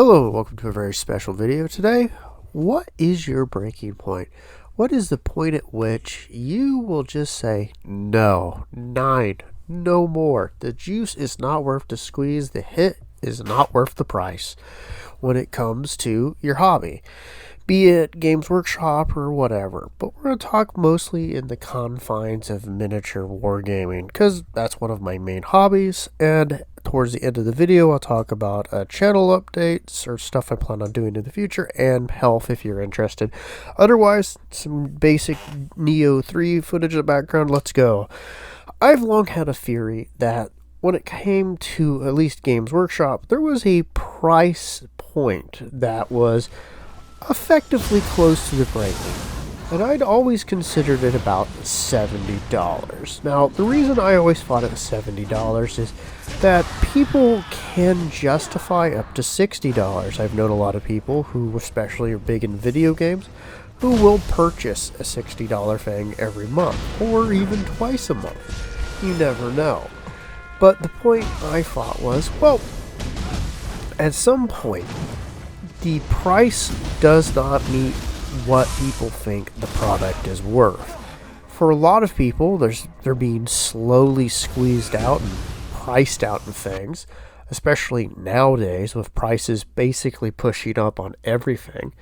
Hello, welcome to a very special video today. What is your breaking point? What is the point at which you will just say, no, nine, no more. The juice is not worth the squeeze. The hit is not worth the price when it comes to your hobby, be it Games Workshop or whatever. But we're going to talk mostly in the confines of miniature wargaming because that's one of my main hobbies. And towards the end of the video, I'll talk about channel updates or stuff I plan on doing in the future and health if you're interested. Otherwise, some basic Neo 3 footage in the background. Let's go. I've long had a theory that when it came to at least Games Workshop, there was a price point that was effectively close to the breaking. And I'd always considered it about $70. Now, the reason I always thought it was $70 is that people can justify up to $60. I've known a lot of people who especially are big in video games who will purchase a $60 thing every month or even twice a month. You never know. But the point I thought was, well, at some point, the price does not meet what people think the product is worth. For a lot of people, they're being slowly squeezed out and priced out in things, especially nowadays with prices basically pushing up on everything,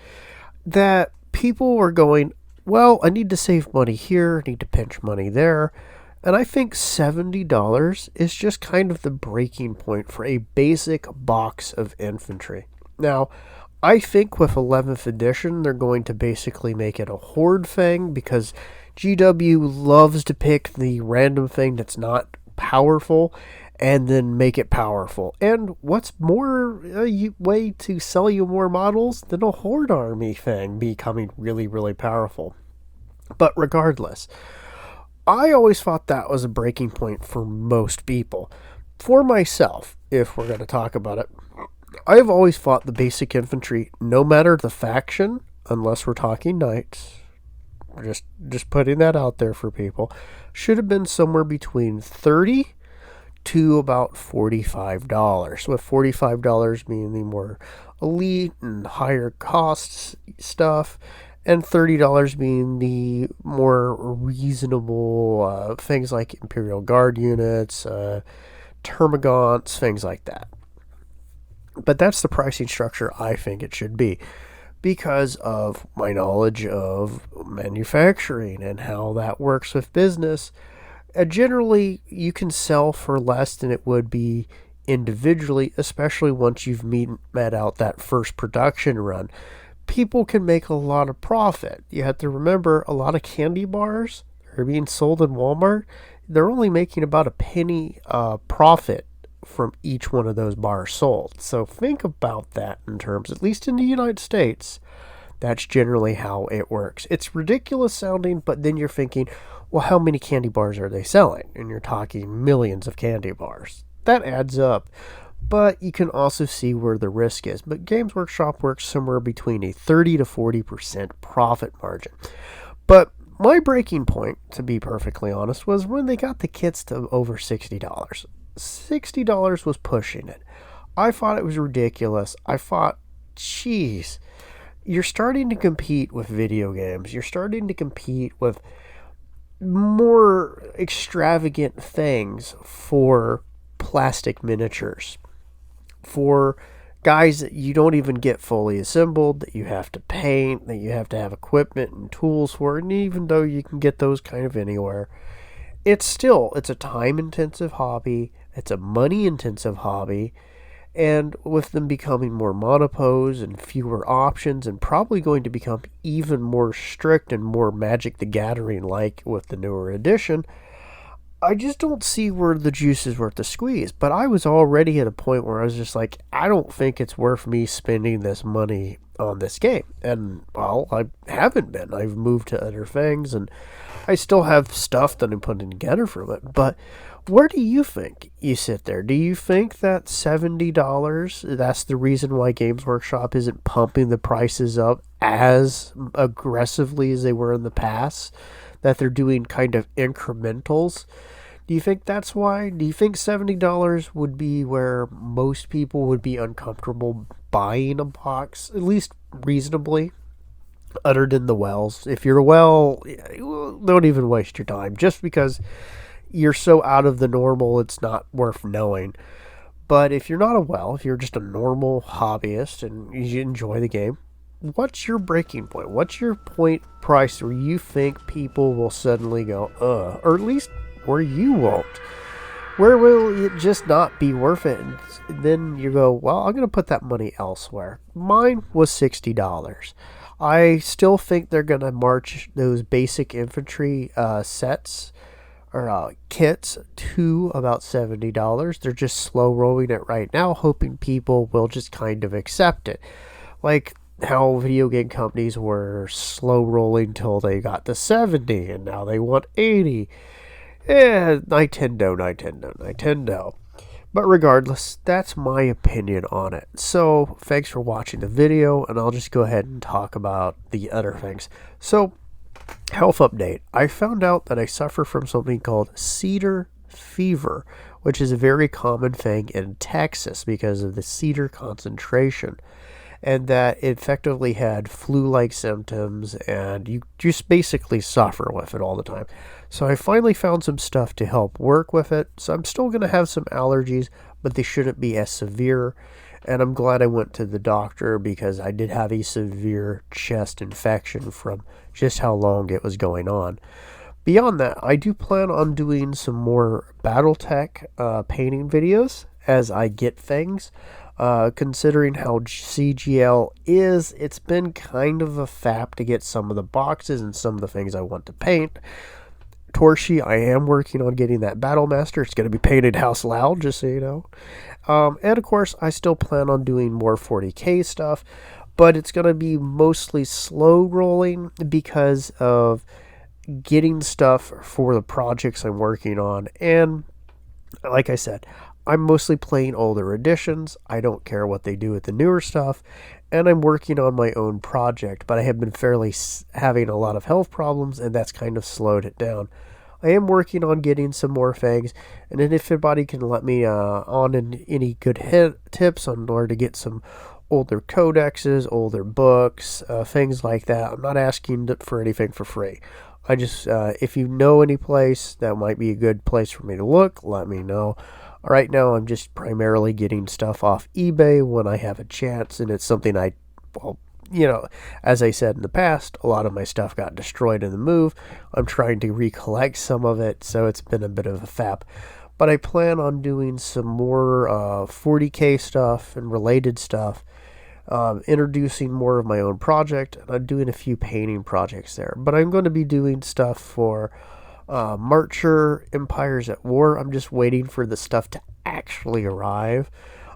that people are going, well, I need to save money here, I need to pinch money there. And I think $70 is just kind of the breaking point for a basic box of infantry. Now, I think with 11th edition, they're going to basically make it a horde thing because GW loves to pick the random thing that's not powerful and then make it powerful. And what's more way to sell you more models than a horde army thing becoming really, really powerful? But regardless, I always thought that was a breaking point for most people. For myself, if we're going to talk about it, I've always thought the basic infantry, no matter the faction, unless we're talking knights, just putting that out there for people, should have been somewhere between $30 to about $45, with $45 being the more elite and higher costs stuff, and $30 being the more reasonable things like Imperial Guard units, termagants, things like that. But that's the pricing structure I think it should be because of my knowledge of manufacturing and how that works with business. Generally, you can sell for less than it would be individually, especially once you've met out that first production run. People can make a lot of profit. You have to remember a lot of candy bars are being sold in Walmart. They're only making about a penny profit from each one of those bars sold. So think about that in terms, at least in the United States, that's generally how it works. It's ridiculous sounding, but then you're thinking, well, how many candy bars are they selling? And you're talking millions of candy bars. That adds up. But you can also see where the risk is. But Games Workshop works somewhere between a 30 to 40% profit margin. But my breaking point, to be perfectly honest, was when they got the kits to over $60. $60 was pushing it. I thought it was ridiculous. I thought, geez, you're starting to compete with video games. You're starting to compete with more extravagant things for plastic miniatures, for guys that you don't even get fully assembled, that you have to paint, that you have to have equipment and tools for, and even though you can get those kind of anywhere, it's a time-intensive hobby, it's a money-intensive hobby, and with them becoming more monopose and fewer options and probably going to become even more strict and more Magic the Gathering-like with the newer edition, I just don't see where the juice is worth the squeeze. But I was already at a point where I was just like, I don't think it's worth me spending this money on this game. And, well, I haven't been. I've moved to other things, and I still have stuff that I'm putting together from it. But where do you think you sit there? Do you think that $70, that's the reason why Games Workshop isn't pumping the prices up as aggressively as they were in the past? That they're doing kind of incrementals? Do you think that's why? Do you think $70 would be where most people would be uncomfortable buying a box, at least reasonably, other than the wells. If you're a well, don't even waste your time. Just because you're so out of the normal, it's not worth knowing. But if you're not a well, if you're just a normal hobbyist and you enjoy the game, what's your breaking point? What's your point price where you think people will suddenly go, or at least where you won't? Where will it just not be worth it? And then you go, well, I'm going to put that money elsewhere. Mine was $60. I still think they're going to march those basic infantry sets or kits to about $70. They're just slow rolling it right now, hoping people will just kind of accept it. Like how video game companies were slow rolling till they got to 70 and now they want 80. Nintendo. But regardless, that's my opinion on it. So, thanks for watching the video, and I'll just go ahead and talk about the other things. So, health update. I found out that I suffer from something called cedar fever, which is a very common thing in Texas because of the cedar concentration. And that it effectively had flu-like symptoms, and you just basically suffer with it all the time. So I finally found some stuff to help work with it. So I'm still going to have some allergies, but they shouldn't be as severe. And I'm glad I went to the doctor because I did have a severe chest infection from just how long it was going on. Beyond that, I do plan on doing some more BattleTech painting videos as I get things. Considering how CGL is, it's been kind of a fap to get some of the boxes and some of the things I want to paint. Torshi, I am working on getting that Battlemaster. It's going to be painted house loud, just so you know. And of course, I still plan on doing more 40K stuff, but it's going to be mostly slow rolling because of getting stuff for the projects I'm working on. And like I said, I'm mostly playing older editions. I don't care what they do with the newer stuff. And I'm working on my own project, but I have been having a lot of health problems, and that's kind of slowed it down. I am working on getting some more things, and then if anybody can let me on any good tips on where to get some older codexes, older books, things like that. I'm not asking for anything for free. I just, if you know any place that might be a good place for me to look, let me know. Right now, I'm just primarily getting stuff off eBay when I have a chance, and it's something as I said in the past, a lot of my stuff got destroyed in the move. I'm trying to recollect some of it, so it's been a bit of a fap. But I plan on doing some more 40K stuff and related stuff, introducing more of my own project, and I'm doing a few painting projects there. But I'm going to be doing stuff for Marcher, Empires at War. I'm just waiting for the stuff to actually arrive.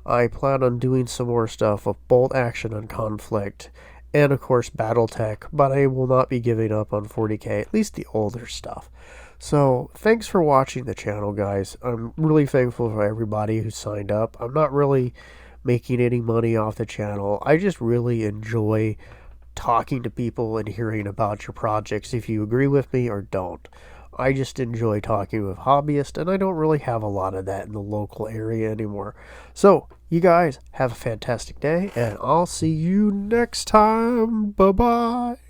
I plan on doing some more stuff with Bolt Action and Conflict, and of course BattleTech, but I will not be giving up on 40K, at least the older stuff. So, thanks for watching the channel, guys. I'm really thankful for everybody who signed up. I'm not really making any money off the channel. I just really enjoy talking to people and hearing about your projects, if you agree with me or don't. I just enjoy talking with hobbyists, and I don't really have a lot of that in the local area anymore. So, you guys have a fantastic day, and I'll see you next time. Bye-bye.